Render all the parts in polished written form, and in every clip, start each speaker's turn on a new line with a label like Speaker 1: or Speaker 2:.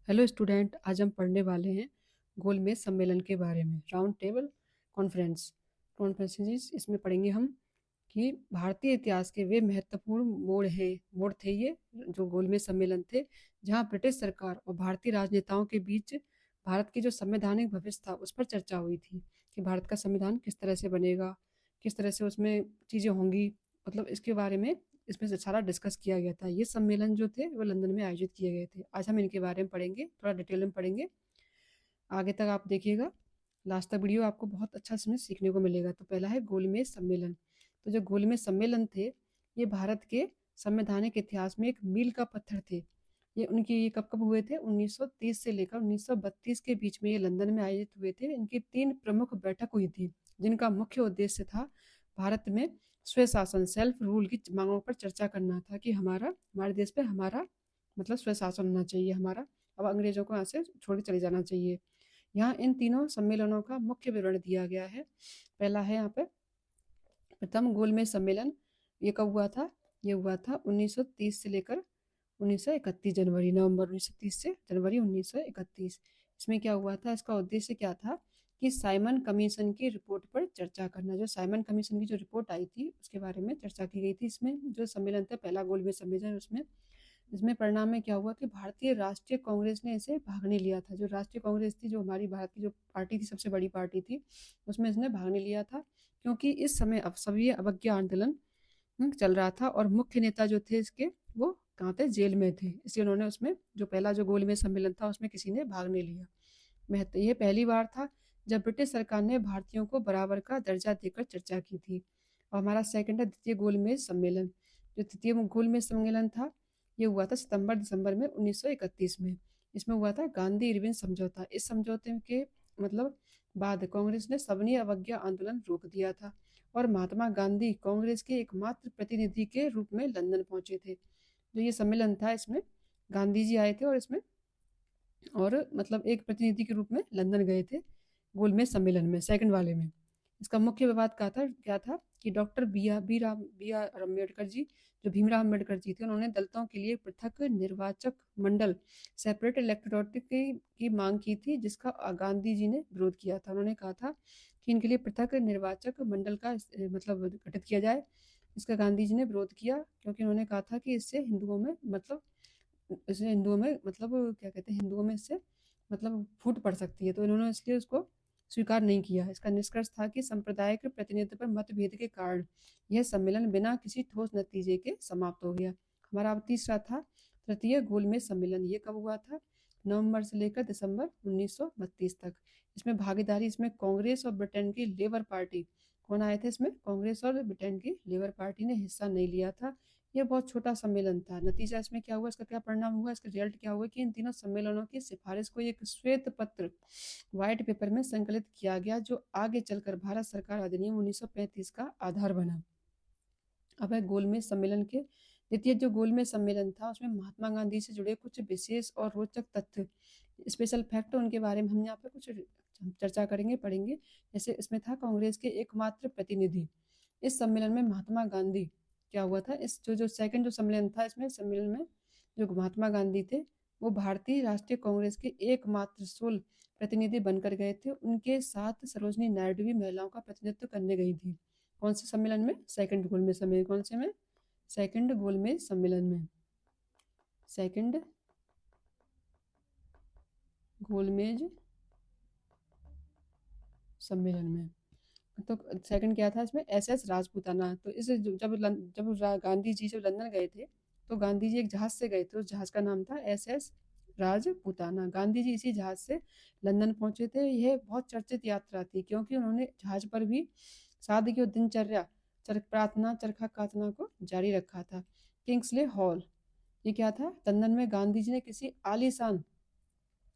Speaker 1: Hello student, आज हम पढ़ने वाले हैं गोलमेज सम्मेलन के बारे में। राउंड टेबल कॉन्फ्रेंस कॉन्फ्रेंसेस इसमें पढ़ेंगे हम कि भारतीय इतिहास के वे महत्वपूर्ण मोड़ थे ये जो गोलमेज सम्मेलन थे, जहां ब्रिटिश सरकार और भारतीय राजनेताओं के बीच भारत की जो संवैधानिक भविष्य था उस पर चर्चा हुई थी कि भारत का संविधान किस तरह से बनेगा, किस तरह से उसमें चीज़ें होंगी। मतलब इसके बारे में इसमें से सारा डिस्कस किया गया था। ये सम्मेलन जो थे वो लंदन में आयोजित किए गए थे। आज हम इनके बारे में पढ़ेंगे, थोड़ा डिटेल में पढ़ेंगे। आगे तक आप देखिएगा, लास्ट तक वीडियो आपको बहुत अच्छा इसमें सीखने को मिलेगा। तो पहला है गोलमेज सम्मेलन। तो जो गोलमेज सम्मेलन थे, ये भारत के संवैधानिक इतिहास में एक मील का पत्थर थे। ये कब कब हुए थे? 1930 से लेकर 1932 के बीच में ये लंदन में आयोजित हुए थे। इनकी 3 प्रमुख बैठक हुई थी, जिनका मुख्य उद्देश्य था भारत में स्वशासन, सेल्फ रूल की मांगों पर चर्चा करना था कि हमारे देश पे हमारा मतलब स्वशासन होना चाहिए हमारा। अब अंग्रेजों को यहाँ से छोड़ के चले जाना चाहिए। यहाँ इन तीनों सम्मेलनों का मुख्य विवरण दिया गया है। पहला है यहाँ पे प्रथम गोलमेज सम्मेलन। ये कब हुआ था? ये हुआ था 1930 से लेकर 1931 जनवरी, नवंबर 1930 से जनवरी 1931। इसमें क्या हुआ था? इसका उद्देश्य क्या था कि साइमन कमीशन की रिपोर्ट पर चर्चा करना। जो साइमन कमीशन की जो रिपोर्ट आई थी उसके बारे में चर्चा की गई थी। इसमें जो सम्मेलन था, पहला गोलमेज सम्मेलन, उसमें इसमें परिणाम में क्या हुआ कि भारतीय राष्ट्रीय कांग्रेस ने इसे भाग नहीं लिया था। जो राष्ट्रीय कांग्रेस थी, जो हमारी भारत की जो पार्टी थी, सबसे बड़ी पार्टी थी, उसमें इसने भाग नहीं लिया था, क्योंकि इस समय अपसव्य अवज्ञा आंदोलन चल रहा था और मुख्य नेता जो थे इसके, वो कहाँ थे? जेल में थे। इसलिए उन्होंने उसमें जो पहला जो गोलमेज सम्मेलन था उसमें किसी ने भाग नहीं लिया। महत्व, ये पहली बार था जब ब्रिटिश सरकार ने भारतीयों को बराबर का दर्जा देकर चर्चा की थी। और हमारा सेकंड है द्वितीय गोलमेज सम्मेलन। जो तृतीय गोलमेज सम्मेलन था, ये हुआ था सितंबर दिसंबर में 1931 में। इसमें हुआ था गांधी इरविन समझौता। इस समझौते के मतलब बाद कांग्रेस ने सवर्ण अवज्ञा आंदोलन रोक दिया था और महात्मा गांधी कांग्रेस के एकमात्र प्रतिनिधि के रूप में लंदन पहुंचे थे। जो ये सम्मेलन था, इसमें गांधी जी आए थे और इसमें और मतलब एक प्रतिनिधि के रूप में लंदन गए थे गोलमेज सम्मेलन में, सेकंड वाले में। इसका मुख्य विवाद क्या था कि doctor B are Ambedkar ji, जो भीमराव अम्बेडकर जी थे, उन्होंने दलितों के लिए पृथक निर्वाचक मंडल, सेपरेट इलेक्टोरेट की मांग की थी, जिसका गांधी जी ने विरोध किया था। उन्होंने कहा था कि इनके लिए पृथक निर्वाचक मंडल का मतलब गठित किया जाए। इसका गांधी जी ने विरोध किया, क्योंकि उन्होंने कहा था कि इससे हिंदुओं में मतलब क्या कहते हैं, हिंदुओं में इससे मतलब फूट पड़ सकती है। तो इन्होंने इसलिए उसको स्वीकार नहीं किया। इसका निष्कर्ष था कि सांप्रदायिक प्रतिनिधित्व पर मतभेद के कारण यह सम्मेलन बिना किसी ठोस नतीजे के समाप्त हो गया। हमारा अब तीसरा था तृतीय गोलमेज सम्मेलन। ये कब हुआ था? नवंबर से लेकर दिसंबर 1932 तक। इसमें भागीदारी, इसमें कांग्रेस और ब्रिटेन की लेबर पार्टी, कौन आए थे इसमें? कांग्रेस और ब्रिटेन की लेबर पार्टी ने हिस्सा नहीं लिया था। ये बहुत छोटा सम्मेलन था। नतीजा इसमें क्या हुआ, इसका क्या परिणाम हुआ, इसका रिजल्ट क्या हुआ कि इन तीनों सम्मेलनों की सिफारिश को एक श्वेत पत्र, व्हाइट पेपर में संकलित किया गया, जो आगे चलकर भारत सरकार अधिनियम 1935 का आधार बना। अब है गोलमेज सम्मेलन के द्वितीय जो गोलमेज सम्मेलन था, उसमें महात्मा गांधी से जुड़े कुछ विशेष और रोचक तथ्य, स्पेशल फैक्ट, उनके बारे में हम यहाँ पे कुछ चर्चा करेंगे, पढ़ेंगे। जैसे इसमें था कांग्रेस के एकमात्र प्रतिनिधि। इस सम्मेलन में महात्मा गांधी, क्या हुआ था, इस जो सेकंड जो सम्मेलन था, इसमें सम्मेलन में जो महात्मा गांधी थे, वो भारतीय राष्ट्रीय कांग्रेस के एकमात्र सोल प्रतिनिधि बनकर गए थे। उनके साथ सरोजनी नायडू भी महिलाओं का प्रतिनिधित्व करने गई थी। कौन से सम्मेलन में? सेकंड गोलमेज सम्मेलन। कौन से में? सेकंड गोलमेज सम्मेलन में। सेकंड गोलमेज सम्मेलन में। तो सेकंड क्या था इसमें? एसएस राजपूताना। तो इस गांधी जी जब लंदन गए थे, तो गांधी जी एक जहाज से गए थे। उस जहाज का नाम था एसएस राजपूताना। गांधी जी इसी जहाज से लंदन पहुंचे थे। यह बहुत चर्चित यात्रा थी, क्योंकि उन्होंने जहाज पर भी सादगी और दिनचर्या, प्रार्थना, चरखा कातना को जारी रखा था। किंग्सले हॉल, ये क्या था? लंदन में गांधी जी ने किसी आलीशान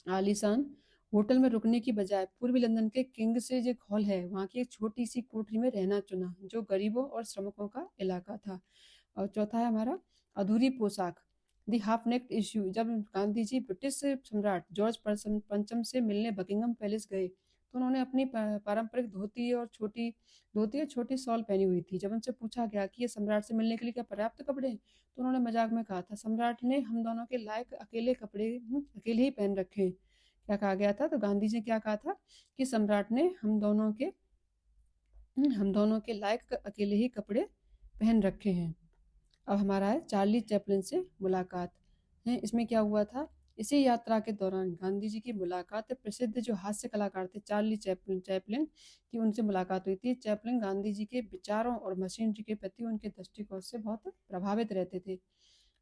Speaker 1: आलीशान होटल में रुकने की बजाय पूर्वी लंदन के किंग से जो हॉल है, वहाँ की एक छोटी सी कोठरी में रहना चुना, जो गरीबों और श्रमिकों का इलाका था। और चौथा है हमारा अधूरी पोशाक, दी हाफ नेक्ड इश्यू। जब गांधी जी ब्रिटिश सम्राट जॉर्ज पंचम से मिलने बकिंगम पैलेस गए, तो उन्होंने अपनी पारंपरिक धोती और छोटी शॉल पहनी हुई थी। जब उनसे पूछा गया कि ये सम्राट से मिलने के लिए क्या पर्याप्त कपड़े हैं, तो उन्होंने मजाक में कहा था, सम्राट ने हम दोनों के लायक अकेले कपड़े अकेले ही पहन रखे हैं। क्या कहा गया था? तो गांधी जी ने क्या कहा था कि सम्राट ने हम दोनों के लायक अकेले ही कपड़े पहन रखे हैं। अब हमारा है चार्ली चैपलिन से मुलाकात है। इसमें क्या हुआ था? इसी यात्रा के दौरान गांधी जी की मुलाकात प्रसिद्ध जो हास्य कलाकार थे चार्ली चैपलिन की उनसे मुलाकात हुई थी। चैपलिन गांधी जी के विचारों और मशीनरी के प्रति उनके दृष्टिकोण से बहुत प्रभावित रहते थे।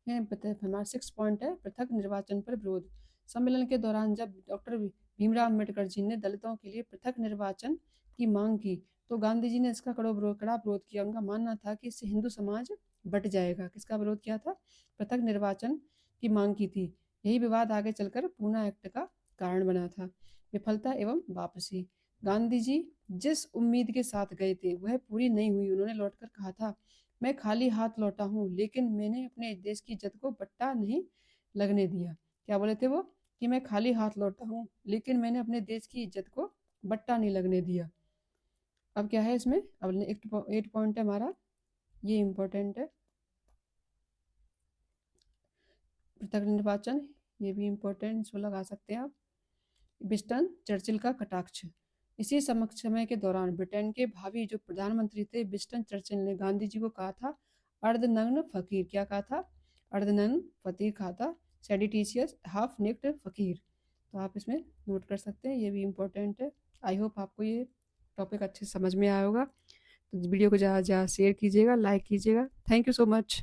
Speaker 1: हमारा 6 पॉइंट है पृथक निर्वाचन पर विरोध। सम्मेलन के दौरान जब डॉक्टर भीमराव अम्बेडकर जी ने दलितों के लिए पृथक निर्वाचन की मांग की, तो गांधी जी ने इसका कड़ा विरोध किया। उनका मानना था कि इससे हिंदू समाज बट जाएगा। किसका विरोध किया था? पृथक निर्वाचन की मांग की थी। यही विवाद आगे चलकर पूना एक्ट का कारण बना था। विफलता एवं वापसी। गांधी जी जिस उम्मीद के साथ गए थे वह पूरी नहीं हुई। उन्होंने लौटकर कहा था, मैं खाली हाथ लौटा हूँ, लेकिन मैंने अपने देश की इज्जत को बट्टा नहीं लगने दिया। क्या बोले थे वो? कि मैं खाली हाथ लौटा हूँ, लेकिन मैंने अपने देश की इज्जत को बट्टा नहीं लगने दिया। अब क्या है इसमें? अब 8 पॉइंट है हमारा, ये इंपॉर्टेंट है। पृथक निर्वाचन, ये भी इंपॉर्टेंट, इसको लगा सकते हैं आप। विंस्टन चर्चिल का कटाक्ष। इसी समय के दौरान ब्रिटेन के भावी जो प्रधानमंत्री थे विंस्टन चर्चिल ने गांधी जी को कहा था अर्धनग्न फकीर। क्या कहा था? अर्धनग्न फकीर कहा था, सेडिटिशियस हाफ नेक्ड फकीर। तो आप इसमें नोट कर सकते हैं, ये भी इम्पोर्टेंट है। आई होप आपको ये टॉपिक अच्छे से समझ में आया होगा। तो वीडियो को ज़्यादा ज़्यादा शेयर कीजिएगा, लाइक कीजिएगा। Thank you so much.